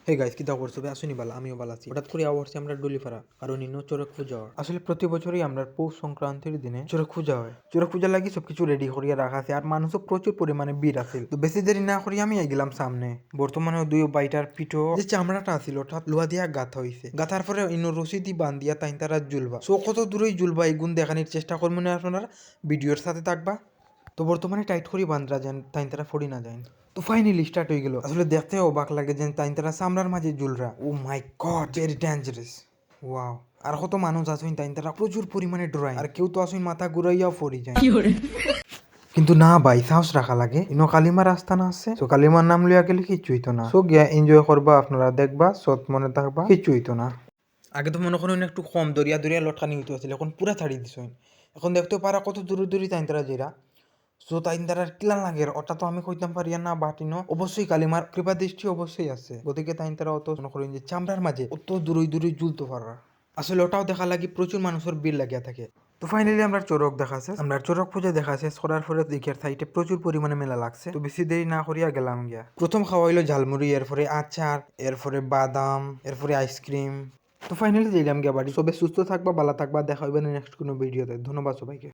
Hey guys কিতা করছো বে আসুনি বালা আমিও বালা আছি হঠাৎ করে আওয়ারছি আমরা ডলিপাড়া কারণ ইনো চড়ক পূজা হয় আসলে প্রতি বছরই আমরা পৌষ সংক্রান্তির দিনে চড়ক পূজা হয় চড়ক পূজা লাগি সবকিছু রেডি করিয়া রাখা আছে আর মানুষও প্রচুর পরিমাণে ভিড় আছে তো বেশি দেরি না করি আমি গেলাম সামনে বর্তমানে দুই বাইটার পিঠো যে চামড়াটা আছিল ওটা লোহা দিয়া গাঁথা হইছে গাঁথার পরে ইনো রশি দি বান্ধিয়া তাই তারা জুলবা সো কত দূরেই জুলবা এগুন দেখানির চেষ্টা করবো না আপনারা ভিডিওর সাথে থাকবা তো বর্তমানে টাইট করি বান্ধরা যান তাই তারা ফড়ি না যায় তো ফাইনালি স্টার্ট হয়ে গেল আসলে দেখতে অবাক লাগে যে তাই তারা সামরার মাঝে জুলরা ও মাই গড ভেরি ডেঞ্জারাস ওয়াও আর কত মানুষ আসুন তাই তারা প্রচুর পরিমাণে ড্রয়িং আর কেউ তো আসুন মাথা ঘুরাইয়াও ফড়ি যায় কিন্তু না ভাই সাহস রাখা লাগে ইনো কালিমার রাস্তা না আছে তো কালিমার নাম লইয়া গেলে কিচ্ছু হইতো না সো গিয়া এনজয় করবা আপনারা দেখবা সৎ মনে থাকবা কিচ্ছু হইতো না আগে তো মনে করেন একটু কম দরিয়া দরিয়া লটকানি হইতে আসলে এখন পুরা ছাড়ি দিছ এখন দেখতে পারা কত দূরে দূরে তাই তারা যেরা সো তাই তারা কিলা লাগে ওটা তো আমি কইতাম পারি না বাটিনো অবশ্যই কালিমার কৃপা দৃষ্টি অবশ্যই আছে গতিকে তাই তারা অত মনে করেন যে চামড়ার মাঝে অত দূরে দূরে ঝুলতে পারা আসলে ওটাও দেখা লাগি প্রচুর মানুষের ভিড় লাগিয়া থাকে তো ফাইনালি আমরা চড়ক দেখাছে আমরা চড়ক পূজা দেখাছে করার পরে দিকের সাইডে প্রচুর পরিমাণে মেলা লাগছে তো বেশি দেরি না করিয়া গেলাম গিয়া প্রথম খাওয়া হইলো ঝালমুড়ি এরপরে আচার এরপরে বাদাম এরপরে আইসক্রিম তো ফাইনালি যাইলাম গিয়া বাড়ি সবে সুস্থ থাকবা ভালো থাকবা দেখা হইবে নেক্সট কোনো ভিডিওতে ধন্যবাদ সবাইকে।